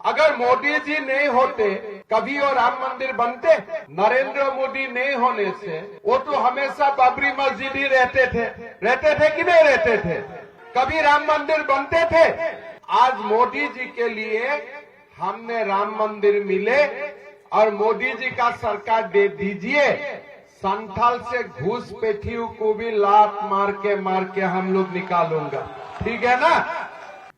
अगर मोदी जी नहीं होते कभी और राम मंदिर बनते? नरेंद्र मोदी नहीं होने से वो तो हमेशा बाबरी मस्जिद ही रहते थे कि नहीं रहते थे? कभी राम मंदिर बनते थे? आज मोदी जी के लिए हमने राम मंदिर मिले और मोदी जी का सरकार दे दीजिए, संथाल से घूसपैठियों को भी लात मार के हम लोग निकालूंगा। ठीक है ना?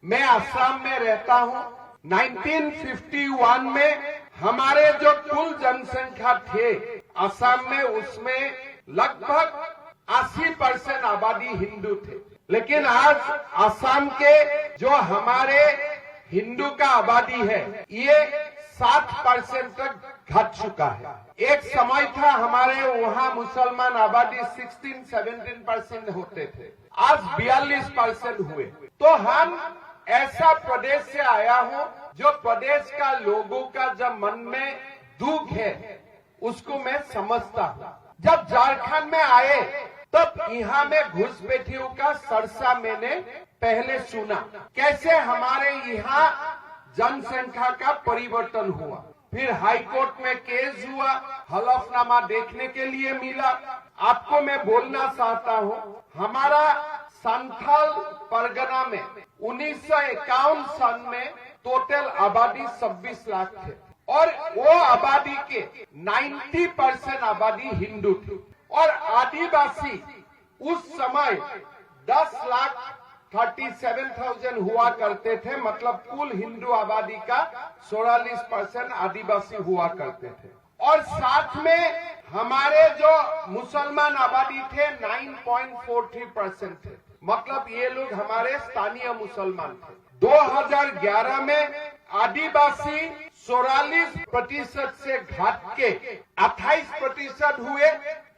मैं असम में रहता हूँ। 1951 में हमारे जो कुल जनसंख्या थे असम में, उसमें लगभग 80% आबादी हिंदू थे। लेकिन आज असम के जो हमारे हिंदू का आबादी है ये 7% तक घट चुका है। एक समय था हमारे वहाँ मुसलमान आबादी 16-17% होते थे, आज 42% हुए। तो हम ऐसा प्रदेश से आया हूँ जो प्रदेश का लोगों का जब मन में दुख है उसको मैं समझता हूँ। जब झारखंड में आए तब यहाँ में घुसपैठियों का सरसा मैंने पहले सुना, कैसे हमारे यहाँ जनसंख्या का परिवर्तन हुआ। फिर हाईकोर्ट में केस हुआ, हलफनामा देखने के लिए मिला। आपको मैं बोलना चाहता हूँ, हमारा संथाल परगना में 1951 सन में टोटल आबादी 26 लाख थे और वो आबादी के 90% आबादी हिंदू थी और आदिवासी उस समय 10,37,000 हुआ करते थे। मतलब कुल हिंदू आबादी का 44% आदिवासी हुआ करते थे और साथ में हमारे जो मुसलमान आबादी थे 9.43% थे। मतलब ये लोग हमारे स्थानीय मुसलमान थे। 2011 में आदिवासी 44% से घट के 28% हुए,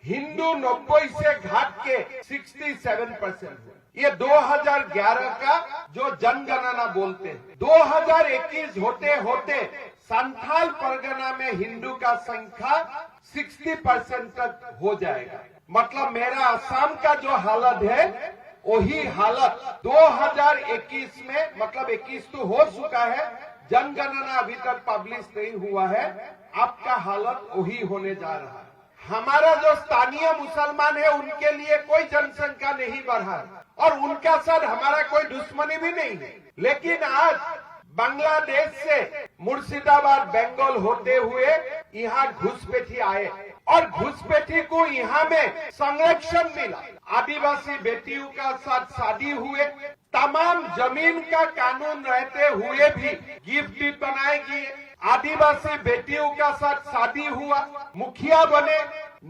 हिंदू 90 से घट के 67% हुए। ये 2011 का जो जनगणना बोलते हैं। 2021 होते होते संथाल परगना में हिंदू का संख्या 60% तक हो जाएगा। मतलब मेरा असम का जो हालत है वही हालत 2021 में, मतलब 21 तो हो चुका है, जनगणना अभी तक पब्लिश नहीं हुआ है, आपका हालत वही होने जा रहा है। हमारा जो स्थानीय मुसलमान है उनके लिए कोई जनसंख्या नहीं बढ़ा और उनका साथ हमारा कोई दुश्मनी भी नहीं है। लेकिन आज बांग्लादेश से मुर्शिदाबाद बंगाल होते हुए यहाँ घुसपैठी आए और घुसपैठी को यहाँ में संरक्षण मिला। आदिवासी बेटियों का साथ शादी हुए, तमाम जमीन का कानून रहते हुए भी गिफ्ट भी बनाए गए। आदिवासी बेटियों का साथ शादी हुआ, मुखिया बने,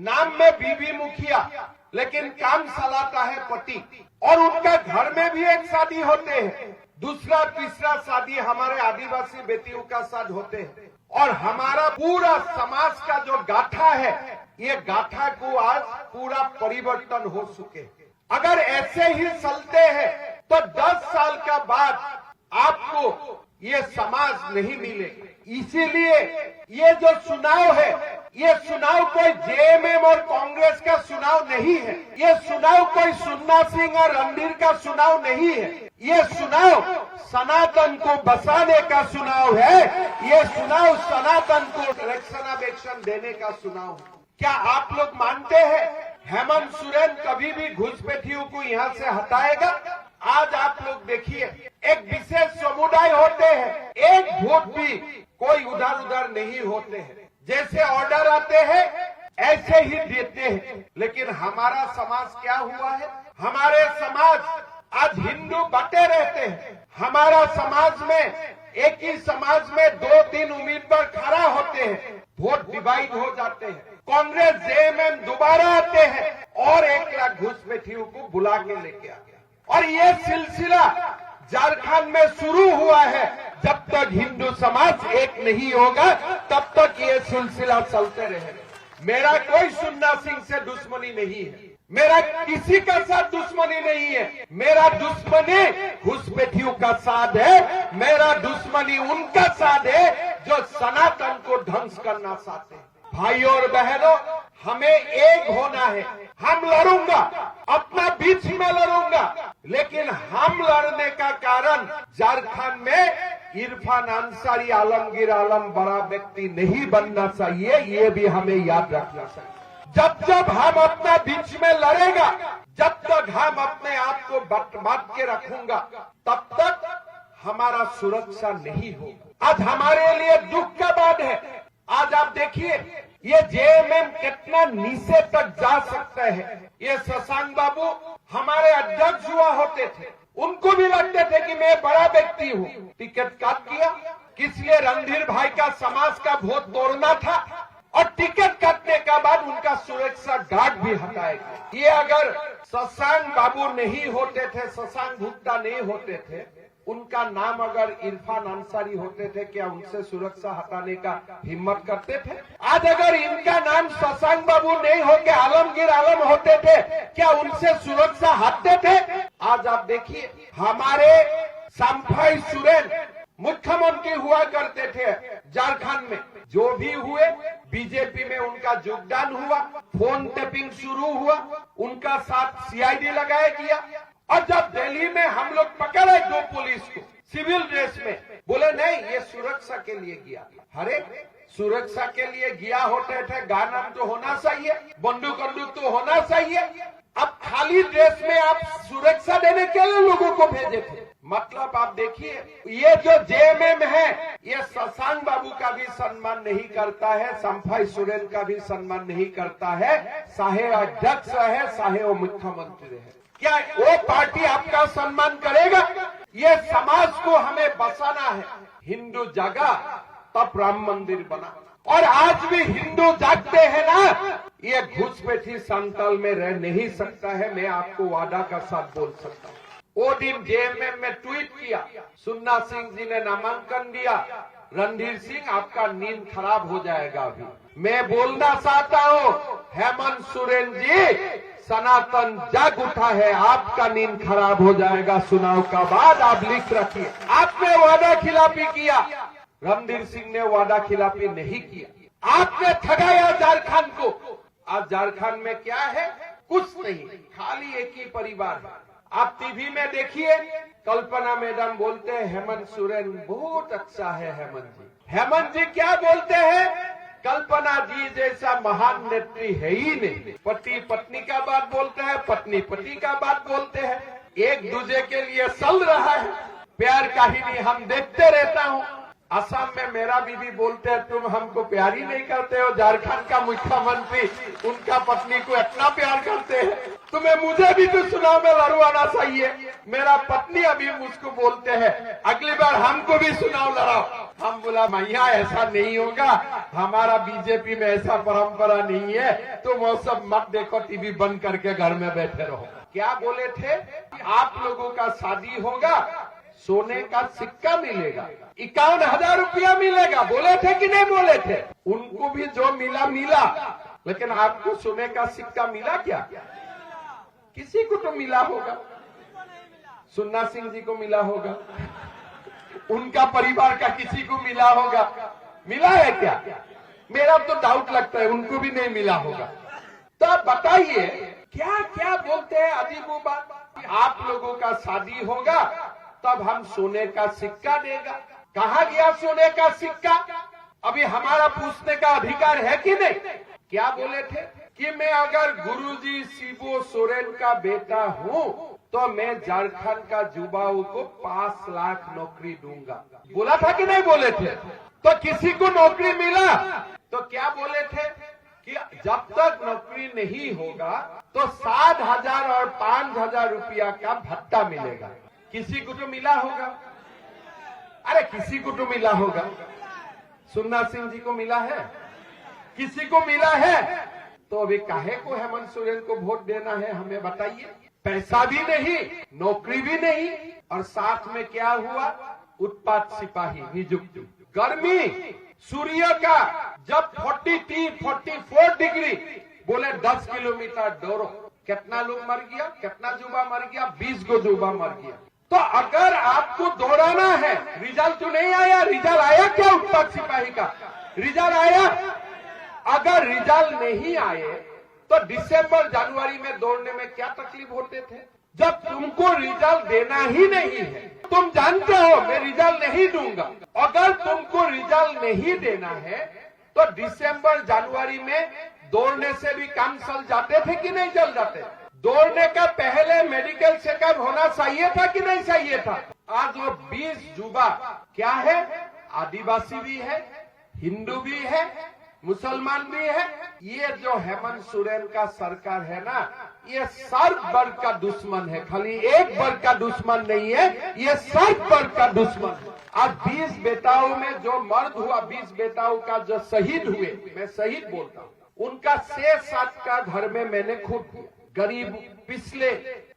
नाम में बीबी मुखिया, लेकिन काम चलाता है पति। और उनका घर में भी एक शादी होते हैं, दूसरा तीसरा शादी हमारे आदिवासी बेटियों का साथ होते हैं। और हमारा पूरा समाज का जो गाथा है, ये गाथा को आज पूरा परिवर्तन हो चुके। अगर ऐसे ही चलते हैं तो 10 साल का बाद आपको ये समाज नहीं मिलेगा। इसीलिए ये जो चुनाव है, ये चुनाव कोई जेएमएम और कांग्रेस का चुनाव नहीं है। ये चुनाव कोई सुन्ना सिंह और रणधीर का चुनाव नहीं है। ये चुनाव सनातन को बसाने का चुनाव है। ये चुनाव सनातन को रक्षणाबेक्षण देने का चुनाव है। क्या आप लोग मानते हैं हेमंत सोरेन कभी भी घुसपैठियों को यहाँ से हटाएगा? आज आप लोग देखिए, एक विशेष समुदाय होते हैं, एक वोट भी कोई उधर उधर नहीं होते हैं। जैसे ऑर्डर आते हैं ऐसे ही देते हैं। लेकिन हमारा समाज क्या हुआ है? हमारे समाज आज हिंदू बटे रहते हैं। हमारा समाज में, एक ही समाज में 2-3 उम्मीदवार खड़ा होते हैं, वोट डिवाइड हो जाते हैं। कांग्रेस जेएमएम दोबारा आते हैं और 1 लाख घुसपैठियों को बुला के लेके आ गया। और ये सिलसिला झारखंड में शुरू हुआ है। जब तक हिंदू समाज एक नहीं होगा तब तक ये सिलसिला चलते रहेगा। मेरा कोई सुन्ना सिंह से दुश्मनी नहीं है, मेरा किसी का साथ दुश्मनी नहीं है। मेरा दुश्मनी घुसपैठियों का साथ है। मेरा दुश्मनी उनका साथ है जो सनातन को ध्वंस करना चाहते हैं। भाइयों और बहनों, हमें एक होना है। हम लड़ूंगा, अपना बीच में लड़ूंगा, लेकिन हम लड़ने का कारण झारखंड में इरफान अंसारी आलमगीर आलम बड़ा व्यक्ति नहीं बनना चाहिए, ये भी हमें याद रखना चाहिए। जब जब हम अपना बीच में लड़ेगा, जब तक हम अपने आप को बांट के रखूंगा, तब तक हमारा सुरक्षा नहीं होगा। आज हमारे लिए दुख का बात है। आज आप देखिए ये जेएमएम कितना नीचे तक जा सकता है। ये शशांक बाबू हमारे अध्यक्ष हुआ होते थे, उनको भी लगते थे कि मैं बड़ा व्यक्ति हूँ। टिकट काट किया, किस लिए? रणधीर भाई का समाज का वोट तोड़ना था, और टिकट काटने के बाद उनका सुरक्षा गार्ड भी हटाएगा। ये अगर शशांक बाबू नहीं होते थे, शशांक गुप्ता नहीं होते थे, उनका नाम अगर इरफान अंसारी होते थे, क्या उनसे सुरक्षा हटाने का हिम्मत करते थे? आज अगर इनका नाम शशांक बाबू नहीं होके आलमगीर आलम होते थे, क्या उनसे सुरक्षा हटते थे? आज आप देखिए हमारे संभाई सोरेन मुख्यमंत्री हुआ करते थे झारखंड में, जो भी हुए बीजेपी में उनका योगदान हुआ, फोन टेपिंग शुरू हुआ, उनका साथ सीआईडी लगाया गया। और जब दिल्ली में हम लोग पकड़े दो पुलिस को सिविल ड्रेस में, बोले नहीं ये सुरक्षा के लिए गया। अरे सुरक्षा के लिए गया होते थे, गाना तो होना चाहिए, बंदूक तो होना चाहिए। अब खाली ड्रेस में आप सुरक्षा देने के लिए लोगों को भेजे थे। मतलब आप देखिए ये जो जेएमएम है, ये शशांक बाबू का भी सम्मान नहीं करता है, संभाई सोरेन का भी सम्मान नहीं करता है, चाहे अध्यक्ष है चाहे वो मुख्यमंत्री है। क्या वो पार्टी आपका सम्मान करेगा? ये समाज को हमें बचाना है। हिंदू जागा तब राम मंदिर बना, और आज भी हिंदू जागते हैं ना, ये घुसपैठी संताल में रह नहीं सकता है। मैं आपको वादा का साथ बोल सकता हूँ। वो दिन जेएमएम में ट्वीट किया, सुन्ना सिंह जी ने नामांकन दिया, रणधीर सिंह आपका नींद खराब हो जाएगा। अभी मैं बोलना चाहता हूँ हेमंत सोरेन जी, सनातन जाग उठा है, आपका नींद खराब हो जाएगा। चुनाव का बाद आप लिख रखिए, आपने वादा खिलाफी किया, रणधीर सिंह ने वादा खिलाफी नहीं किया। आपने ठगाया झारखंड को। आज झारखंड में क्या है? कुछ नहीं, खाली एक ही परिवार है। आप टीवी में देखिए, कल्पना मैडम बोलते हैं हेमंत सोरेन बहुत अच्छा है। हेमंत जी क्या बोलते हैं? कल्पना जी जैसा महान नेत्री है ही नहीं। पति पत्नी का बात बोलते हैं, पत्नी पति का बात बोलते हैं, एक दूसरे के लिए चल रहा है प्यार कहानी हम देखते रहता हूँ। असम में मेरा बीबी बोलते हैं तुम हमको प्यार ही नहीं करते हो। झारखंड का मुख्यमंत्री उनका पत्नी को इतना प्यार करते हैं, तुम्हें मुझे भी तो चुनाव में लड़वाना चाहिए। मेरा पत्नी अभी मुझको बोलते हैं अगली बार हमको भी चुनाव लड़ाओ। हम बोला मैया ऐसा नहीं होगा, हमारा बीजेपी में ऐसा परंपरा नहीं है, तुम वो सब मत देखो, टीवी बंद करके घर में बैठे रहो। क्या बोले थे? आप लोगों का शादी होगा, सोने का सिक्का मिलेगा, 51,000 रुपया मिलेगा। बोले थे कि नहीं बोले थे? उनको भी जो मिला मिला, लेकिन आपको सोने का सिक्का मिला क्या? किसी को तो मिला होगा, सुन्ना सिंह जी को मिला होगा, उनका परिवार का किसी को मिला होगा। मिला है क्या? मेरा तो डाउट लगता है उनको भी नहीं मिला होगा। तो बताइए क्या क्या बोलते हैं अजीब वो बात। आप लोगों का शादी होगा तब हम सोने का सिक्का देगा। कहा गया सोने का सिक्का? अभी हमारा पूछने का अधिकार है कि नहीं? क्या बोले थे कि मैं अगर गुरुजी शिबू सोरेन का बेटा हूँ तो मैं झारखंड का युवाओं को 5 लाख नौकरी दूंगा। बोला था कि नहीं बोले थे? तो किसी को नौकरी मिला? तो क्या बोले थे कि जब तक नौकरी नहीं होगा तो 7,000 और 5,000 रुपया का भत्ता मिलेगा। किसी को तो मिला होगा? अरे किसी को तो मिला होगा। सुन्ना सिंह जी को मिला है? किसी को मिला है? तो अभी काहे को हेमंत सोरेन को वोट देना है हमें बताइए। पैसा भी नहीं, नौकरी भी नहीं, और साथ में क्या हुआ? उत्पात सिपाही नियुक्ति। गर्मी सूर्य का जब 44 डिग्री, बोले 10 किलोमीटर दौड़ो, कितना लोग मर गया? कितना युवा मर गया? 20 गो युवा मर गया। तो अगर आपको दौड़ाना है, रिजल्ट तो नहीं आया। रिजल्ट आया क्या उत्पात सिपाही का? रिजल्ट आया? अगर रिजल्ट नहीं आए तो दिसंबर जनवरी में दौड़ने में क्या तकलीफ होते थे? जब तुमको रिजल्ट देना ही नहीं है, तुम जानते हो मैं रिजल्ट नहीं दूंगा। अगर तुमको रिजल्ट नहीं देना है तो दिसंबर जनवरी में दौड़ने से भी काम चल जाते थे कि नहीं चल जाते? दौड़ने का पहले मेडिकल चेकअप होना चाहिए था कि नहीं चाहिए था? आज वो 20 युवा क्या है, आदिवासी भी है, हिंदू भी है, मुसलमान भी है। ये जो हेमंत सोरेन का सरकार है ना, ये सर्व वर्ग का दुश्मन है, खाली एक वर्ग का दुश्मन नहीं है, ये सर्व वर्ग का दुश्मन है। आज 20 बेटाओं में जो मर्द हुआ, 20 बेटाओं का जो शहीद हुए, मैं शहीद बोलता हूँ, उनका 6-7 का घर में मैंने खुद किया। गरीब पिछले,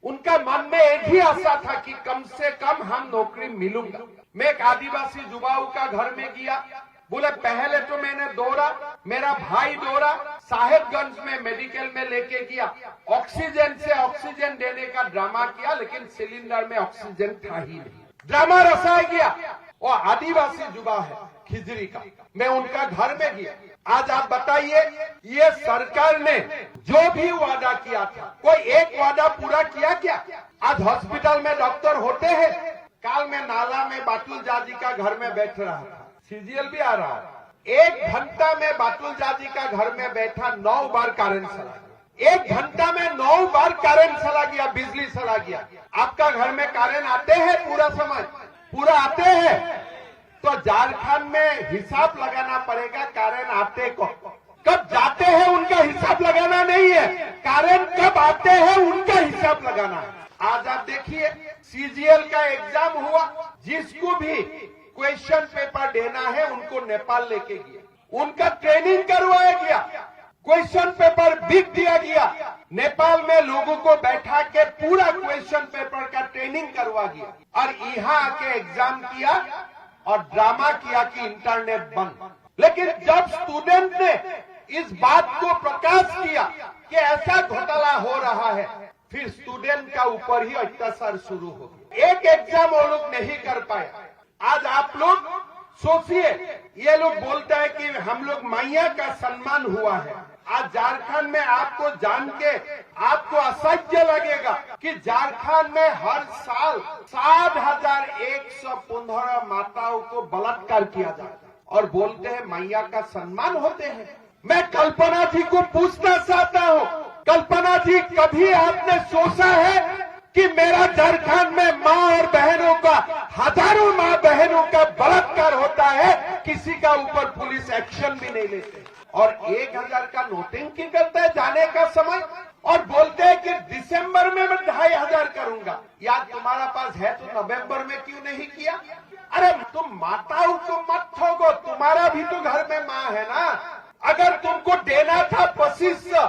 उनका मन में एक ही आशा था कि कम से कम हम नौकरी मिलूंगा। मैं एक आदिवासी युवाओं का घर में गया, बोले पहले तो मैंने दौड़ा, मेरा भाई दौड़ा, साहेबगंज में मेडिकल में लेके गया, ऑक्सीजन से ऑक्सीजन देने का ड्रामा किया, लेकिन सिलेंडर में ऑक्सीजन था ही नहीं, ड्रामा रसाया गया। और आदिवासी युवा है खिजरी का, मैं उनका घर में गया। आज आप बताइए, ये सरकार ने जो भी वादा किया था, कोई एक वादा पूरा किया क्या? आज हॉस्पिटल में डॉक्टर होते हैं। काल में नाला में बाटुल जाजी का घर में बैठ रहा था, सीजीएल भी आ रहा है। 1 घंटा में बाटुल जाजी का घर में बैठा, 9 बार करंट चला गया। 1 घंटा में 9 बार करंट चला गया, बिजली चला गया। आपका घर में करंट आते हैं पूरा समय, पूरा आते हैं? तो झारखंड में हिसाब लगाना पड़ेगा कारण आते को, कब जाते हैं उनका हिसाब लगाना नहीं है, कारण कब आते हैं उनका हिसाब लगाना है। आज आप देखिए, सीजीएल का एग्जाम हुआ, जिसको भी क्वेश्चन पेपर देना है उनको नेपाल लेके गया, उनका ट्रेनिंग करवाया गया, क्वेश्चन पेपर बिक दिया गया, नेपाल में लोगों को बैठा के पूरा क्वेश्चन पेपर का ट्रेनिंग करवा गया, और यहाँ आके एग्जाम किया और ड्रामा किया कि इंटरनेट बंद। लेकिन जब स्टूडेंट ने इस बात को प्रकाश किया कि ऐसा घोटाला हो रहा है, फिर स्टूडेंट का ऊपर ही अत्याचार शुरू हो गया। एक एग्जाम वो लोग नहीं कर पाए। आज आप लोग सोचिए, ये लोग बोलते हैं कि हम लोग मैया का सम्मान हुआ है। आज झारखंड में आपको जान के आपको असह्य लगेगा कि झारखंड में हर साल 7,115 माताओं को बलात्कार किया जाता है और बोलते हैं मैया का सम्मान होते हैं। मैं कल्पना जी को पूछना चाहता हूँ, कल्पना जी कभी आपने सोचा है कि मेरा झारखंड में माँ और बहनों का, हजारों माँ बहनों का बलात्कार होता है, किसी का ऊपर पुलिस एक्शन भी नहीं लेते, और 1,000 का नोटिंग करता है जाने का समय, और बोलते हैं कि दिसंबर में मैं 2,500 करूंगा। याद तुम्हारा पास है तो नवंबर में क्यों नहीं किया? अरे तुम माताओं को मत ठोको, तुम्हारा भी तो घर में माँ है ना। अगर तुमको देना था 2500,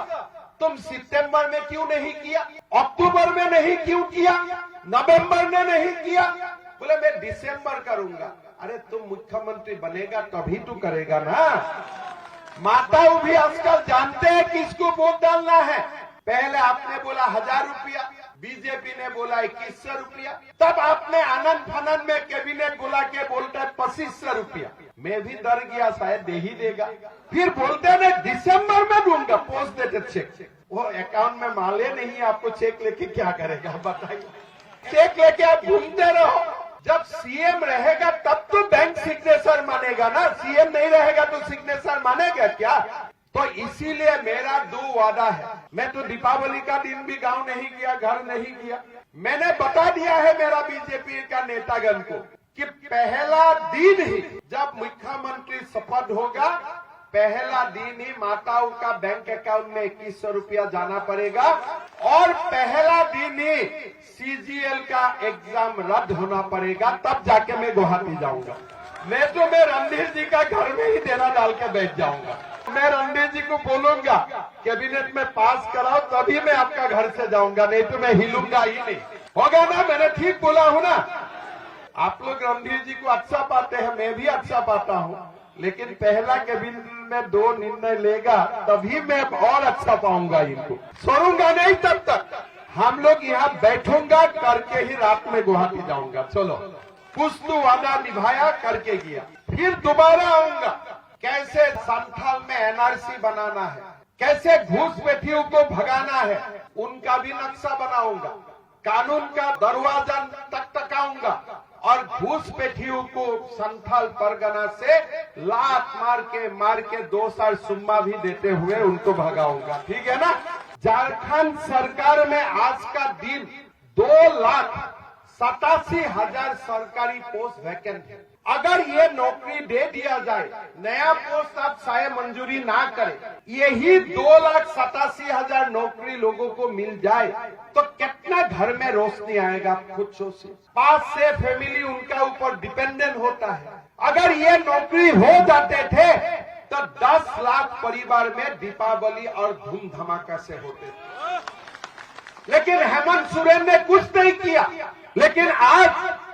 तुम सितंबर में क्यों नहीं किया? अक्टूबर में नहीं क्यों किया? नवंबर में नहीं किया? बोले मैं दिसंबर करूंगा। अरे तुम मुख्यमंत्री बनेगा तभी तो करेगा ना। माताओं भी आजकल जानते हैं किसको वोट डालना है। पहले आपने बोला 1,000 रुपया, बीजेपी ने बोला 2100 रुपया, तब आपने आनंद फानंद में कैबिनेट बुला के बोलता है 2500 रुपया। मैं भी डर गया शायद दे ही देगा, फिर बोलते हैं मैं दिसंबर में दूंगा, पोस्ट देते चेक। वो अकाउंट में माले नहीं, आपको चेक लेके क्या करेगा बताइए? चेक लेके आप घूमते रहो। जब सीएम रहेगा तब तो बैंक सिग्नेचर मानेगा ना, सीएम नहीं रहेगा तो सिग्नेचर मानेगा क्या? तो इसीलिए मेरा 2 वादा है। मैं तो दीपावली का दिन भी गांव नहीं गया, घर नहीं गया। मैंने बता दिया है मेरा बीजेपी का नेतागण को कि पहला दिन ही जब मुख्यमंत्री शपथ होगा, पहला दिन ही माताओं का बैंक अकाउंट में 2100 रुपया जाना पड़ेगा, और पहला दिन ही सीजीएल का एग्जाम रद्द होना पड़ेगा, तब जाके मैं गुवाहाटी जाऊंगा। मैं रणधीर जी का घर में ही देना डाल के बैठ जाऊंगा। मैं रणधीर जी को बोलूंगा कैबिनेट में पास कराओ, तभी मैं आपका घर से जाऊंगा, नहीं तो मैं हिलूंगा ही नहीं। होगा ना? मैंने ठीक बोला हूं ना? आप लोग रणधीर जी को अच्छा पाते हैं, मैं भी अच्छा पाता हूं, लेकिन पहला कैबिनेट में 2 निर्णय लेगा तभी मैं और अच्छा पाऊंगा इनको। छोड़ूंगा नहीं तब तक। हम लोग यहाँ बैठूंगा करके ही रात में गुवाहाटी जाऊंगा। चलो, कुछ तो वादा निभाया, करके गया, फिर दोबारा आऊंगा। कैसे संथाल में एनआरसी बनाना है, कैसे घूसपैठियों को भगाना है, उनका भी नक्शा बनाऊंगा। कानून का दरवाजा टकटकाऊंगा और घूसपैठियों को संथाल परगना से लात मार के 2 साल सुम्मा भी देते हुए उनको भगाऊंगा। ठीक है ना। झारखंड सरकार में आज का दिन 2,87,000 सरकारी पोस्ट वैकेंट है। अगर ये नौकरी दे दिया जाए, नया पोस्ट आप शायद मंजूरी ना करें, यही 2,87,000 नौकरी लोगों को मिल जाए तो कितना घर में रोशनी आएगा। आप खुद सोचिए। 5 से फैमिली उनका ऊपर डिपेंडेंट होता है। अगर ये नौकरी हो जाते थे तो 10 लाख परिवार में दीपावली और धूम धमाका से होते थे। लेकिन हेमंत सोरेन ने कुछ नहीं किया। लेकिन आज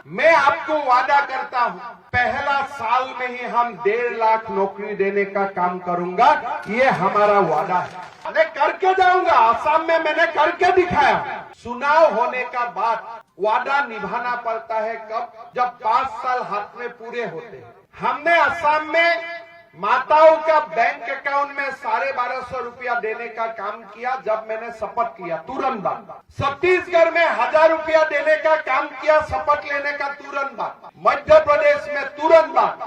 मैं आपको वादा करता हूं, पहला साल में ही हम 1.5 लाख नौकरी देने का काम करूंगा। ये हमारा वादा है। मैं करके जाऊंगा। असम में मैंने करके दिखाया। चुनाव होने का बाद वादा निभाना पड़ता है कब? जब 5 साल हाथ में पूरे होते हैं। हमने असम में माताओं का बैंक अकाउंट में 1250 रुपया देने का काम किया जब मैंने शपथ किया, तुरंत बाद। छत्तीसगढ़ में 1000 रुपया देने का काम किया शपथ लेने का तुरंत बाद। मध्य प्रदेश में तुरंत बाद।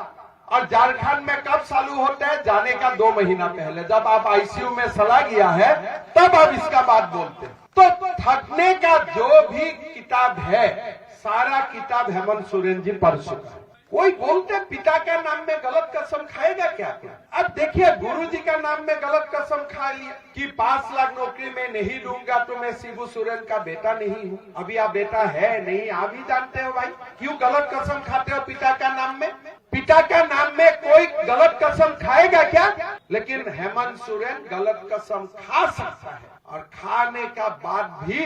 और झारखंड में कब चालू होता है? जाने का 2 महीना पहले, जब आप आईसीयू में सला गया है तब आप इसका बात बोलते हैं। तो थकने का जो भी किताब है, सारा किताब हेमंत सोरेन जी पढ़ चुका है। कोई बोलते पिता का नाम में गलत कसम खाएगा क्या? अब देखिए, गुरुजी का नाम में गलत कसम खा लिया कि 5 लाख नौकरी में नहीं दूंगा तो मैं शिबू सोरेन का बेटा नहीं हूँ। अभी आप बेटा है नहीं, आप ही जानते हो भाई। क्यों गलत कसम खाते हो पिता का नाम में? पिता का नाम में कोई गलत कसम खाएगा क्या? लेकिन हेमंत सोरेन गलत कसम खा सकता है और खाने का बाद भी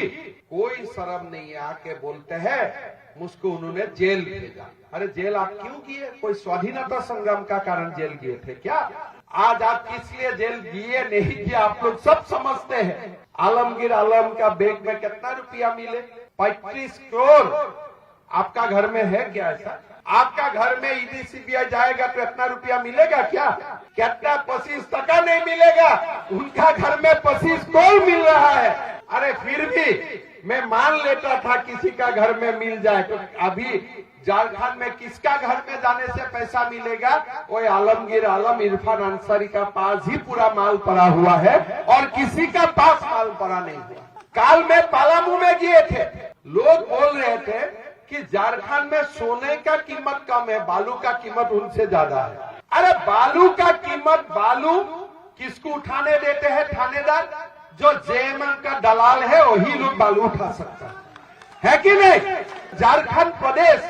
कोई शर्म नहीं आके बोलते हैं मुझको उन्होंने जेल भेजा। अरे जेल आप क्यों किए? कोई स्वाधीनता संग्राम का कारण जेल गए थे क्या? आज आप किस लिए जेल गए नहीं किए आप लोग सब समझते हैं। आलमगीर आलम का बैंक में कितना रुपया मिले? 35 करोड़। आपका घर में है क्या ऐसा? आपका घर में ईडी सीबीआई जाएगा तो इतना रुपया मिलेगा क्या? कितना 25 टका नहीं मिलेगा। उनका घर में 25 करोड़ मिल रहा है। अरे फिर भी मैं मान लेता था किसी का घर में मिल जाए। तो अभी झारखंड में किसका घर में जाने से पैसा मिलेगा? वो आलमगीर आलम, इरफान अंसारी का पास ही पूरा माल पड़ा हुआ है और किसी का पास माल पड़ा नहीं हुआ। काल में पालामू में गए थे, लोग बोल रहे थे कि झारखंड में सोने का कीमत कम है, बालू का कीमत उनसे ज्यादा है। अरे बालू का कीमत, बालू किसको उठाने देते हैं? थानेदार। जो जेएमएम का दलाल है वही लोग बालू उठा सकता है कि नहीं? झारखंड प्रदेश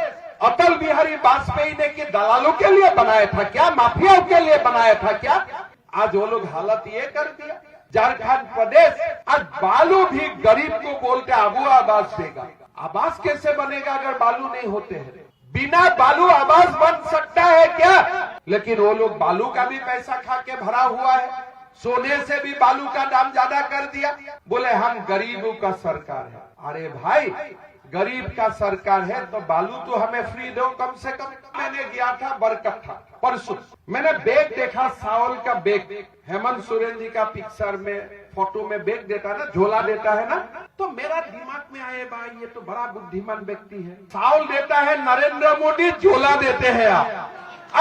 अटल बिहारी वाजपेयी ने कि दलालों के लिए बनाया था क्या? माफियाओं के लिए बनाया था क्या? आज वो लोग हालत ये कर दिया। झारखंड प्रदेश आज बालू भी गरीब को बोलते अबू आवास देगा। आवास कैसे बनेगा अगर बालू नहीं होते हैं? बिना बालू आवास बन सकता है क्या? लेकिन वो लोग बालू का भी पैसा खा के भरा हुआ है। सोने से भी बालू का दाम ज्यादा कर दिया। बोले हम गरीबों का सरकार है। अरे भाई, गरीब का सरकार है तो बालू तो हमें फ्री दो कम से कम। मैंने गया था बरकट्ठा परसों, मैंने बैग देखा, सावल का बैग। हेमंत सोरेन जी का पिक्चर में फोटो में बैग देता ना, झोला देता है ना, तो मेरा दिमाग में आए भाई ये तो बड़ा बुद्धिमान व्यक्ति है। सावल देता है नरेंद्र मोदी, झोला देते हैं आप।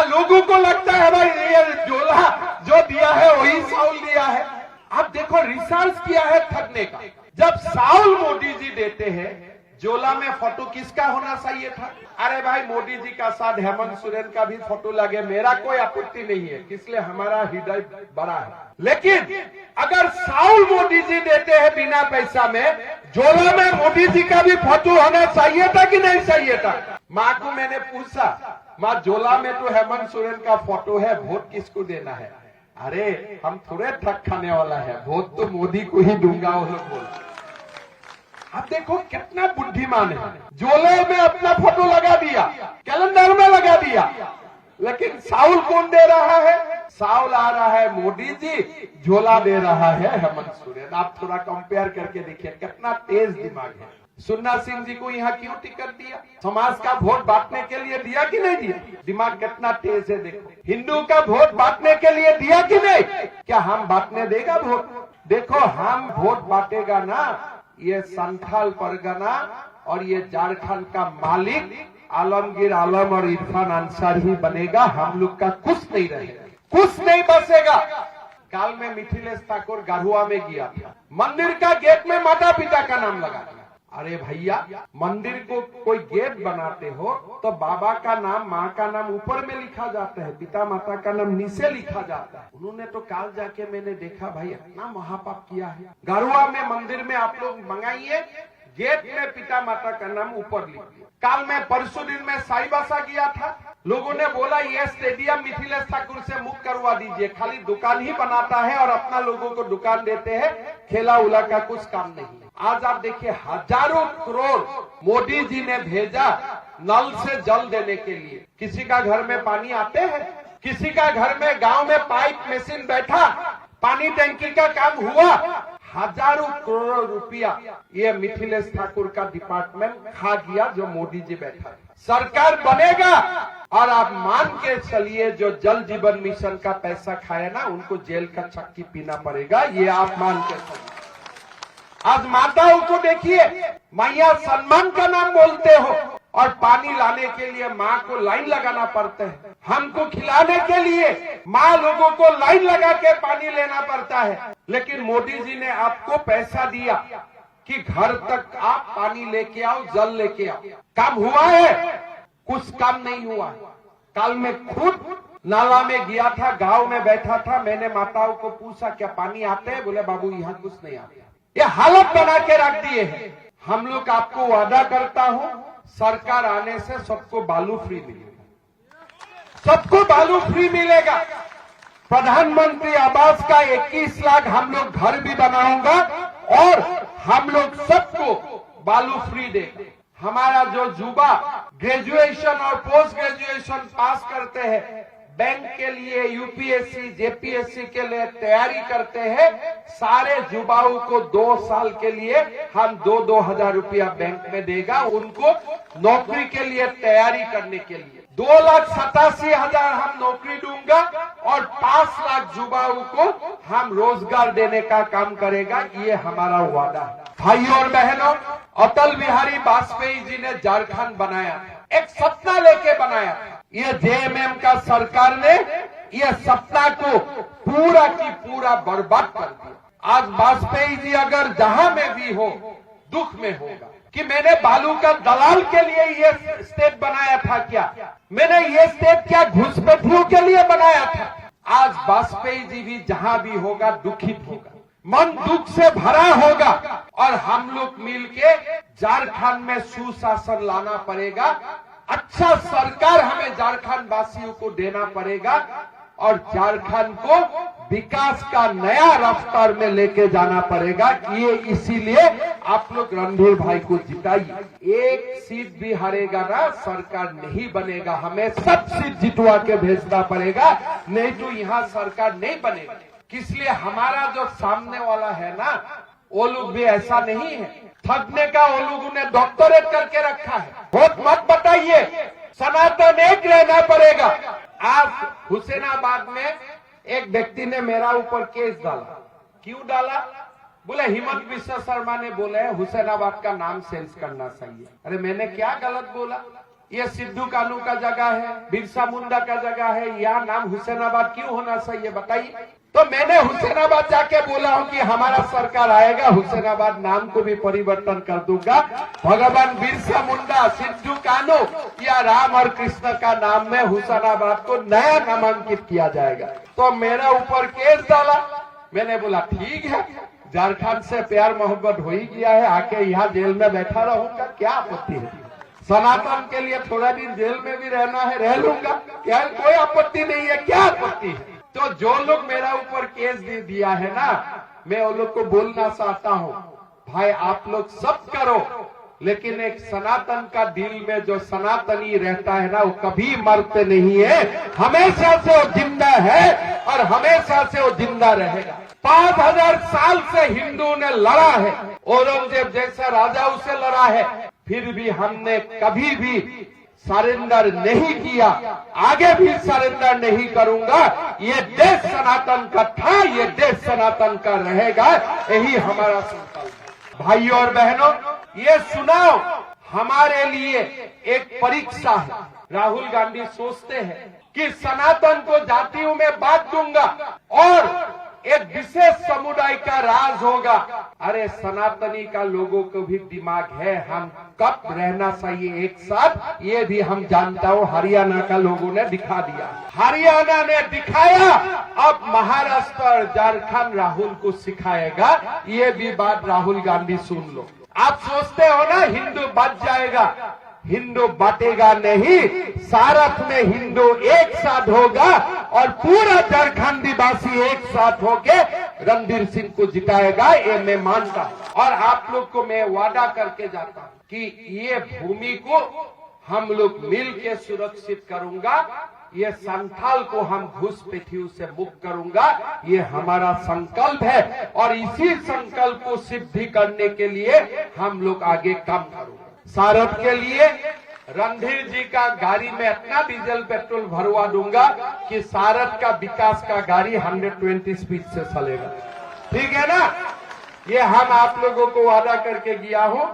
लोगों को लगता है भाई ये झोला जो दिया है वही साउल दिया है। अब देखो रिसर्च किया है ठगने का। जब साउल मोदी जी देते हैं, झोला में फोटो किसका होना चाहिए था? अरे भाई मोदी जी का साथ हेमंत सोरेन का भी फोटो लगे, मेरा कोई आपत्ति नहीं है, इसलिए हमारा हृदय बड़ा है। लेकिन अगर साउल मोदी जी देते हैं बिना पैसा में, झोला में मोदी जी का भी फोटो होना चाहिए था कि नहीं चाहिए था? माँ को मैंने पूछा, माँ झोला में तो हेमंत सोरेन का फोटो है, वोट किसको देना है? अरे हम थोड़े ठग खाने वाला है, वोट तो मोदी को ही दूंगा वो लोग बोल। अब देखो कितना बुद्धिमान है। झोले में अपना फोटो लगा दिया, कैलेंडर में लगा दिया। लेकिन साउल कौन दे रहा है? साउल आ रहा है मोदी जी, झोला दे रहा है हेमंत सोरेन। आप थोड़ा कंपेयर करके देखिए कितना तेज दिमाग है। सुन्ना सिंह जी को यहाँ क्यों टिकट दिया? समाज का वोट बांटने के लिए दिया कि नहीं दिया? दिमाग कितना तेज है देखो। हिंदू का वोट बांटने के लिए दिया कि नहीं? क्या हम बांटने देगा वोट? देखो हम वोट बांटेगा ना, ये संथाल परगना और ये झारखंड का मालिक आलमगीर आलम और इरफान अंसार ही बनेगा। हम लोग का कुछ नहीं रहेगा, कुछ नहीं बसेगा। काल में मिथिलेश ठाकुर गारुआ में गया था, मंदिर का गेट में माता पिता का नाम लगा दिया। अरे भैया, मंदिर को कोई गेट बनाते हो तो बाबा का नाम, माँ का नाम ऊपर में लिखा जाता है, पिता माता का नाम नीचे लिखा जाता है। उन्होंने तो काल जाके मैंने देखा भाई इतना महापाप किया है। गारुआ में मंदिर में आप लोग मंगाइए, गेट में पिता माता का नाम ऊपर लिखिए। काल में परसों दिन में साईबासा गया था, लोगों ने बोला ये स्टेडियम मिथिलेश ठाकुर से मुक्त करवा दीजिए, खाली दुकान ही बनाता है और अपना लोगों को दुकान देते हैं, खेला उला का कुछ काम नहीं। आज आप देखिए हजारों करोड़ मोदी जी ने भेजा नल से जल देने के लिए। किसी का घर में पानी आते हैं, किसी का घर में गांव में पाइप मशीन बैठा, पानी टंकी का काम हुआ। हजारों करोड़ रुपया ये मिथिलेश ठाकुर का डिपार्टमेंट खा गया जो मोदी जी बैठा। सरकार बनेगा और आप मान के चलिए जो जल जीवन मिशन का पैसा खाए ना, उनको जेल का चक्की पीना पड़ेगा, ये आप मान के चलिए। आज माताओं को देखिए, मैया सम्मान का नाम बोलते हो और पानी लाने के लिए माँ को लाइन लगाना पड़ता है। हमको खिलाने के लिए माँ लोगों को लाइन लगा के पानी लेना पड़ता है। लेकिन मोदी जी ने आपको पैसा दिया कि घर तक आप पानी लेके आओ, जल लेके आओ। काम हुआ है? कुछ काम नहीं हुआ। कल मैं खुद नाला में गया था, गांव में बैठा था, मैंने माताओं को पूछा क्या पानी आते हैं? बोले बाबू यहाँ कुछ नहीं आता। ये हालत बना के रख दिए हैं। हम लोग आपको वादा करता हूँ, सरकार आने से सबको बालू फ्री मिलेगा, सबको बालू फ्री मिलेगा। प्रधानमंत्री आवास का 21 लाख हम लोग घर भी बनाऊंगा और हम लोग सबको बालू फ्री देंगे। हमारा जो युवा ग्रेजुएशन और पोस्ट ग्रेजुएशन पास करते हैं, बैंक के लिए, यूपीएससी जेपीएससी के लिए तैयारी करते हैं, सारे युवाओं को 2 साल के लिए हम 2-2 हजार रुपया बैंक में देगा, उनको नौकरी के लिए तैयारी करने के लिए। 2,87,000 हम नौकरी दूंगा और 5 लाख युवाओं को हम रोजगार देने का काम करेगा। ये हमारा वादा है। भाइयों और बहनों, अटल बिहारी वाजपेयी जी ने झारखंड बनाया, एक सपना लेके बनाया। ये जेएमएम का सरकार ने ये सपना को पूरा की पूरा बर्बाद कर दिया। आज वाजपेयी जी अगर जहां में भी हो, दुख में होगा कि मैंने बालू का दलाल के लिए ये स्टेट बनाया था क्या, मैंने ये स्टेट क्या घुसपैठियों के लिए बनाया था। आज वाजपेयी जी भी जहां भी होगा दुखित होगा, मन दुख से भरा होगा और हम लोग मिलके झारखंड में सुशासन लाना पड़ेगा। अच्छा सरकार हमें झारखंड वासियों को देना पड़ेगा और झारखंड को विकास का नया रफ्तार में लेके जाना पड़ेगा। ये इसीलिए आप लोग रणधीर भाई को जिताइए। एक सीट भी हारेगा ना, सरकार नहीं बनेगा। हमें सब सीट जितवा के भेजना पड़ेगा, नहीं तो यहाँ सरकार नहीं बनेगी। इसलिए हमारा जो सामने वाला है ना, वो लोग भी ऐसा नहीं है ठगने का। वो लोगों ने डॉक्टरेट करके रखा है। बहुत मत बताइए, सनातन एक रहना पड़ेगा। आज हुसैनाबाद में एक व्यक्ति ने मेरा ऊपर केस डाला। क्यों डाला? बोले हिमंत विश्व शर्मा ने बोले हुसैनाबाद का नाम चेंज करना चाहिए। अरे मैंने क्या गलत बोला? ये सिद्धू कानू का जगह है, बिरसा मुंडा का जगह है, यहाँ नाम हुसैनाबाद क्यों होना चाहिए बताइए? तो मैंने हुसैनाबाद जाके बोला हूँ कि हमारा सरकार आएगा, हुसैनाबाद नाम को भी परिवर्तन कर दूंगा। भगवान बिरसा मुंडा, सिद्धू कानू या राम और कृष्ण का नाम में हुसैनाबाद को नया नामांकित किया जाएगा। तो मेरा ऊपर केस डाला। मैंने बोला ठीक है, झारखंड से प्यार मोहब्बत हो ही गया है, आके यहाँ जेल में बैठा रहूंगा, क्या आपत्ति है? सनातन के लिए थोड़ा दिन जेल में भी रहना है, रह लूंगा, क्या कोई आपत्ति नहीं है, क्या आपत्ति है? तो जो लोग मेरा ऊपर केस दे दिया है ना, मैं वो लोग को बोलना चाहता हूँ, भाई आप लोग सब करो, लेकिन एक सनातन का दिल में जो सनातनी रहता है ना, वो कभी मरते नहीं है, हमेशा से वो जिंदा है और हमेशा से वो जिंदा रहेगा। 5000 साल से हिंदू ने लड़ा है, औरंगजेब जैसा राजाओं से लड़ा है, फिर भी हमने कभी भी सरेंडर नहीं किया, आगे भी सरेंडर नहीं करूंगा। ये देश सनातन का था, ये देश सनातन का रहेगा, यही हमारा संकल्प है। भाइयों और बहनों, ये चुनाव हमारे लिए एक परीक्षा है। राहुल गांधी सोचते हैं कि सनातन को जातियों में बांट दूंगा और एक विशेष समुदाय का राज होगा। अरे सनातनी का लोगों को भी दिमाग है, हम कब रहना चाहिए एक साथ ये भी हम जानता हूँ। हरियाणा का लोगों ने दिखा दिया, हरियाणा ने दिखाया, अब महाराष्ट्र और झारखंड राहुल को सिखाएगा। ये भी बात राहुल गांधी सुन लो। आप सोचते हो ना हिंदू बच जाएगा, हिंदू बांटेगा नहीं। सारथ में हिंदू एक साथ होगा और पूरा झारखंडी वासी एक साथ होके रणधीर सिंह को जिताएगा, ये मैं मानता हूं। और आप लोग को मैं वादा करके जाता हूं कि ये भूमि को हम लोग मिल के सुरक्षित करूंगा, ये संथाल को हम घुसपैठियों से मुक्त करूंगा, ये हमारा संकल्प है। और इसी संकल्प को सिद्धि करने के लिए हम लोग आगे काम करेंगे। सारथ के लिए रणधीर जी का गाड़ी में इतना डीजल पेट्रोल भरवा दूंगा कि सारथ का विकास का गाड़ी 120 स्पीड से चलेगा। ठीक है ना? ये हम आप लोगों को वादा करके गया हूं।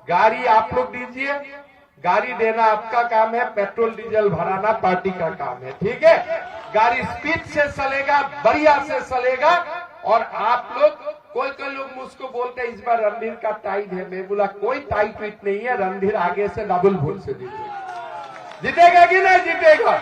गाड़ी आप लोग दीजिए, गाड़ी देना आपका काम है, पेट्रोल डीजल भराना पार्टी का काम है। ठीक है? गाड़ी स्पीड से चलेगा, बढ़िया से चलेगा। और आप लोग, कोई लोग मुझको बोलते हैं इस बार रणधीर का टाइट है। मैं बोला कोई टाइट नहीं है, रणधीर आगे से डबल वोट से जीतेगा। जीतेगा कि नहीं जीतेगा?